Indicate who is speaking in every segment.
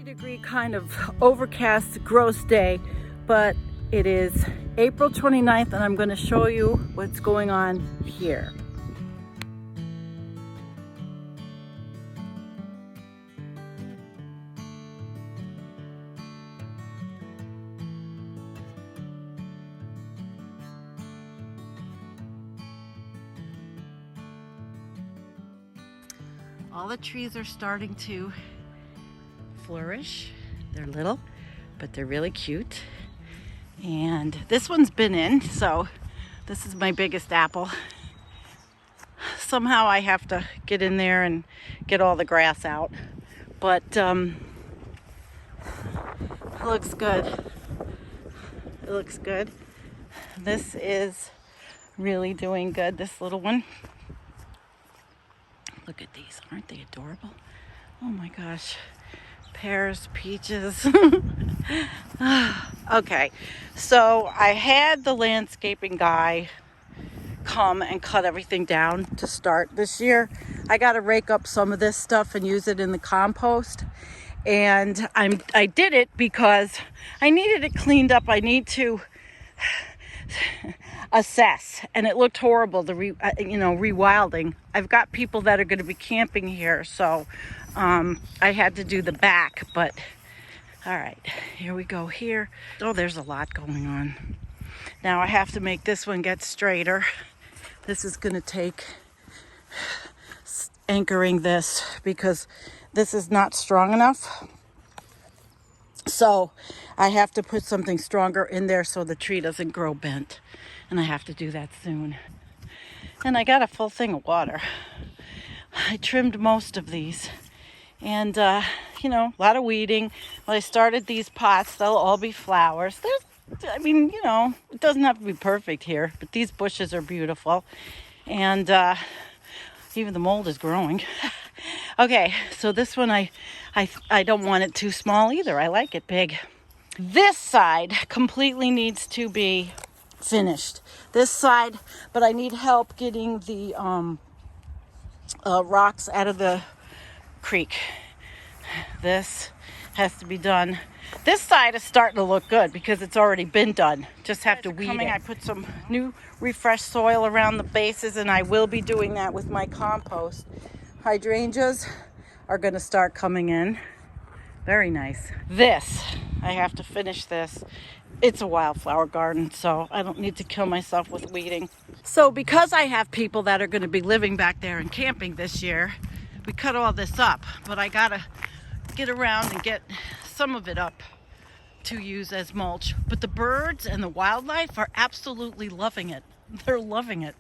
Speaker 1: 30-degree kind of overcast, gross day, but it is April 29th and I'm going to show you what's going on here. All the trees are starting to flourish. They're little, but they're really cute. And this one's been in, so this is my biggest apple. Somehow I have to get in there and get all the grass out, but it looks good. It looks good. This is really doing good, this little one. Look at these, aren't they adorable? Oh my gosh. Pears, peaches. Okay, so I had the landscaping guy come and cut everything down to start this year. I got to rake up some of this stuff and use it in the compost. And I did it because I needed it cleaned up. I need to assess, and it looked horrible, the rewilding. I've got people that are going to be camping here, so I had to do the back, but all right, here we go here. Oh, there's a lot going on. Now I have to make this one get straighter. This is going to take anchoring this because this is not strong enough. So I have to put something stronger in there so the tree doesn't grow bent. And I have to do that soon. And I got a full thing of water. I trimmed most of these. And, a lot of weeding. When I started these pots, they'll all be flowers. It doesn't have to be perfect here, but these bushes are beautiful. And even the mold is growing. Okay, so this one I don't want it too small either. I like it big. This side completely needs to be finished. This side, but I need help getting the rocks out of the creek. This has to be done. This side is starting to look good because it's already been done. Just have to weed it. I put some new refreshed soil around the bases, and I will be doing that with my compost. Hydrangeas are going to start coming in. Very nice. This, I have to finish this. It's a wildflower garden, so I don't need to kill myself with weeding. So because I have people that are going to be living back there and camping this year, we cut all this up, but I gotta get around and get some of it up to use as mulch. But the birds and the wildlife are absolutely loving it. They're loving it,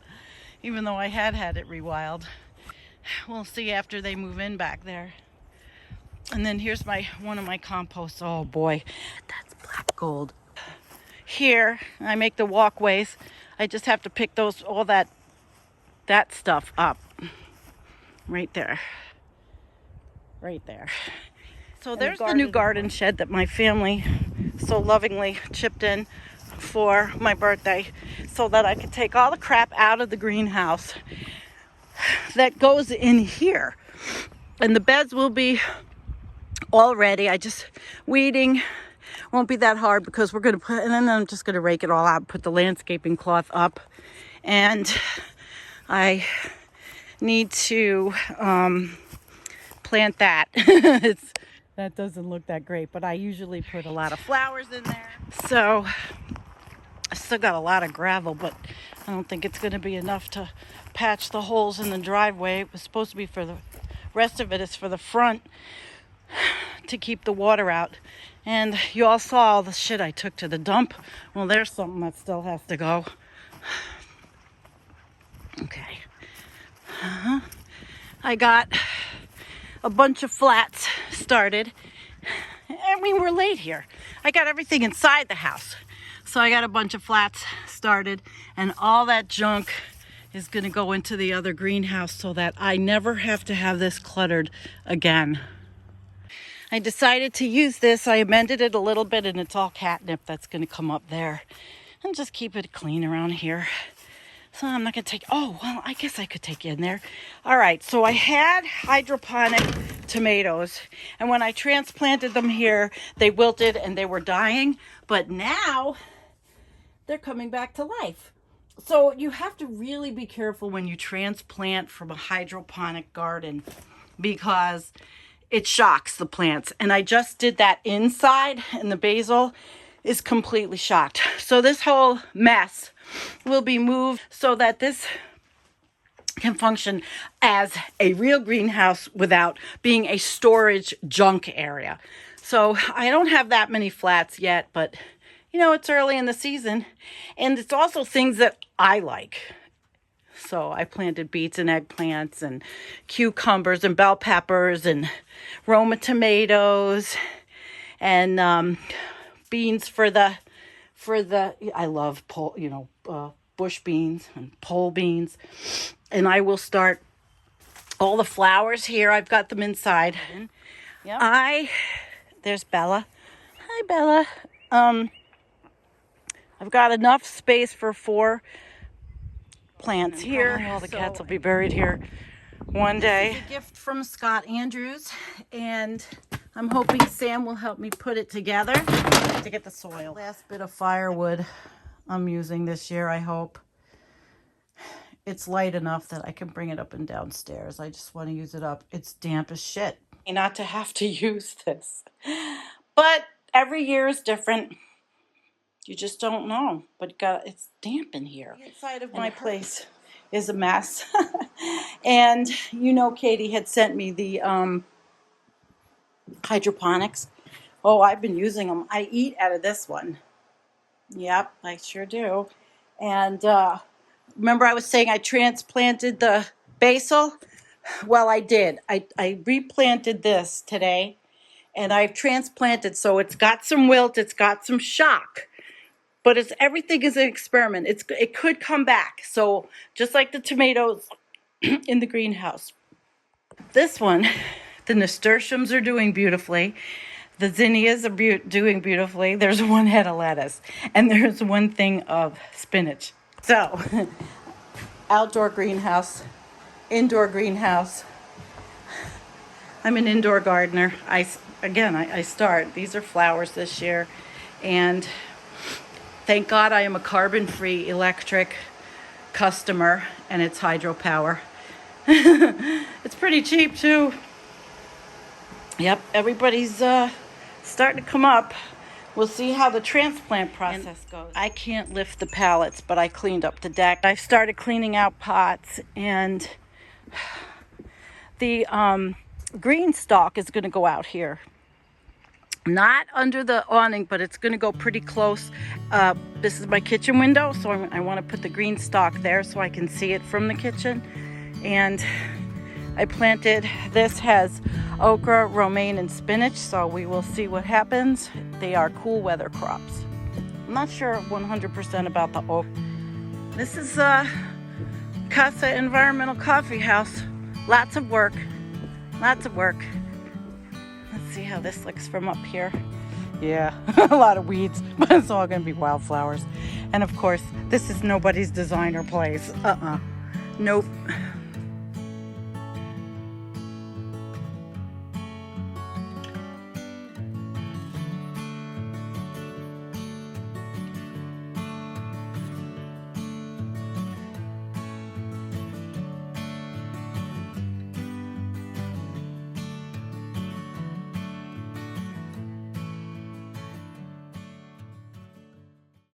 Speaker 1: even though I had it rewild. We'll see after they move in back there. And then here's one of my composts. Oh boy, that's black gold. Here, I make the walkways. I just have to pick all that stuff up. Right there. Right there. So there's the new garden shed that my family so lovingly chipped in for my birthday so that I could take all the crap out of the greenhouse that goes in here. And the beds will be all ready. I just weeding won't be that hard because we're going to and then I'm just going to rake it all out, put the landscaping cloth up, and I need to plant that. That doesn't look that great, but I usually put a lot of flowers in there. So I still got a lot of gravel, but I don't think it's going to be enough to patch the holes in the driveway. It was supposed to be for the rest of it is for the front to keep the water out. And you all saw all the shit I took to the dump. Well, there's something that still has to go. Okay. I got a bunch of flats started. We're late here. I got everything inside the house. So I got a bunch of flats started, and all that junk is going to go into the other greenhouse so that I never have to have this cluttered again. I decided to use this. I amended it a little bit, and it's all catnip that's going to come up there. And just keep it clean around here. So I'm not going to take, oh, well, I guess I could take you in there. All right, so I had hydroponic tomatoes, and when I transplanted them here, they wilted and they were dying, but now they're coming back to life. So you have to really be careful when you transplant from a hydroponic garden because it shocks the plants. And I just did that inside, and the basil is completely shocked. So this whole mess will be moved so that this can function as a real greenhouse without being a storage junk area. So I don't have that many flats yet, but you know, it's early in the season, and it's also things that I like. So I planted beets and eggplants and cucumbers and bell peppers and Roma tomatoes and beans for the I love bush beans and pole beans. And I will start all the flowers here. I've got them inside. Yep. There's Bella. Hi, Bella. I've got enough space for 4 plants here. All the cats will be buried here one day. This is a gift from Scott Andrews, and I'm hoping Sam will help me put it together to get the soil. Last bit of firewood I'm using this year, I hope. It's light enough that I can bring it up and downstairs. I just want to use it up. It's damp as shit. Not to have to use this. But every year is different. You just don't know. But it's damp in here. The inside of my place is a mess. And you know, Katie had sent me the hydroponics. Oh, I've been using them. I eat out of this one. Yep, I sure do. And remember I was saying I transplanted the basil? Well, I did. I replanted this today, and I've transplanted, so it's got some wilt, it's got some shock, but everything is an experiment. It could come back. So just like the tomatoes in the greenhouse. This one, the nasturtiums are doing beautifully. The zinnias are doing beautifully. There's 1 head of lettuce, and there's 1 thing of spinach. So, outdoor greenhouse, indoor greenhouse. I'm an indoor gardener. I start. These are flowers this year, and thank God I am a carbon-free electric customer, and it's hydropower. It's pretty cheap too. Yep, everybody's starting to come up. We'll see how the transplant process goes. I can't lift the pallets, but I cleaned up the deck. I've started cleaning out pots, and the green stalk is going to go out here. Not under the awning, but it's going to go pretty close. This is my kitchen window, so I want to put the green stalk there so I can see it from the kitchen. And I planted, this has okra, romaine, and spinach, so we will see what happens. They are cool weather crops. I'm not sure 100% about the okra. This is Casa Environmental Coffee House. Lots of work. Let's see how this looks from up here. Yeah, a lot of weeds, but it's all going to be wildflowers. And of course, this is nobody's designer place. Nope.